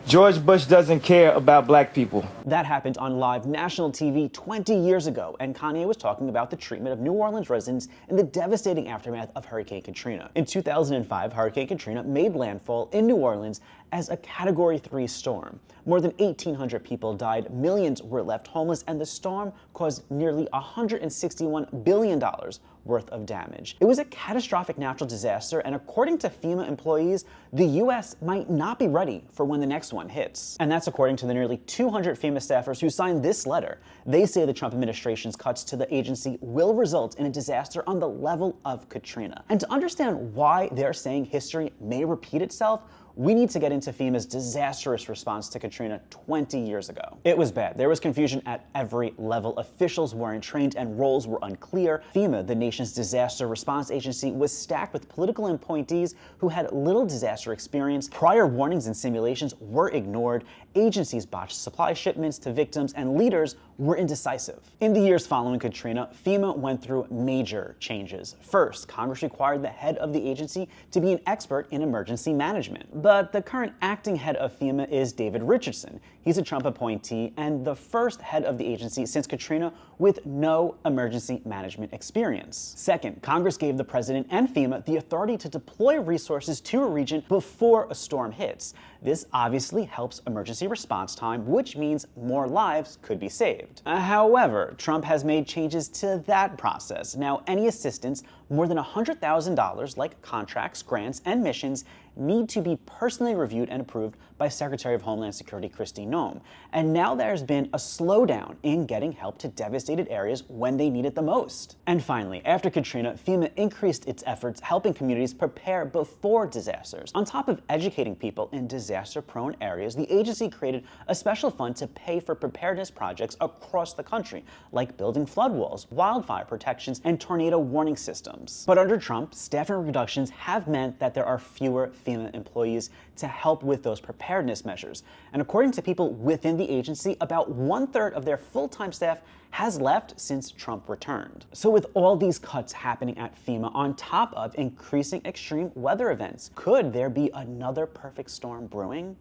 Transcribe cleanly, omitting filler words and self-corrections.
George Bush doesn't care about black people. That happened on live national TV 20 years ago, and Kanye was talking about the treatment of New Orleans residents in the devastating aftermath of Hurricane Katrina. In 2005, Hurricane Katrina made landfall in New Orleans as a Category 3 storm. More than 1,800 people died, millions were left homeless, and the storm caused nearly $161 billion worth of damage. It was a catastrophic natural disaster, and according to FEMA employees, the U.S. might not be ready for when the next one hits. And that's according to the nearly 200 FEMA staffers who signed this letter. They say the Trump administration's cuts to the agency will result in a disaster on the level of Katrina. And to understand why they're saying history may repeat itself, we need to get into FEMA's disastrous response to Katrina 20 years ago. It was bad. There was confusion at every level. Officials weren't trained and roles were unclear. FEMA, the nation's disaster response agency, was stacked with political appointees who had little disaster experience. Prior warnings and simulations were ignored. Agencies botched supply shipments to victims, and leaders were indecisive. In the years following Katrina, FEMA went through major changes. First, Congress required the head of the agency to be an expert in emergency management. But the current acting head of FEMA is David Richardson. He's a Trump appointee and the first head of the agency since Katrina with no emergency management experience. Second, Congress gave the president and FEMA the authority to deploy resources to a region before a storm hits. This obviously helps emergency response time, which means more lives could be saved. However, Trump has made changes to that process. Now, any assistance more than $100,000, like contracts, grants, and missions, need to be personally reviewed and approved by Secretary of Homeland Security Kristi Noem. And now there's been a slowdown in getting help to devastated areas when they need it the most. And finally, after Katrina, FEMA increased its efforts helping communities prepare before disasters. On top of educating people in disaster-prone areas, the agency created a special fund to pay for preparedness projects across the country, like building flood walls, wildfire protections, and tornado warning systems. But under Trump, staffing reductions have meant that there are fewer FEMA employees to help with those preparedness measures. And according to people within the agency, about 1/3 of their full-time staff has left since Trump returned. So with all these cuts happening at FEMA on top of increasing extreme weather events, could there be another perfect storm brewing?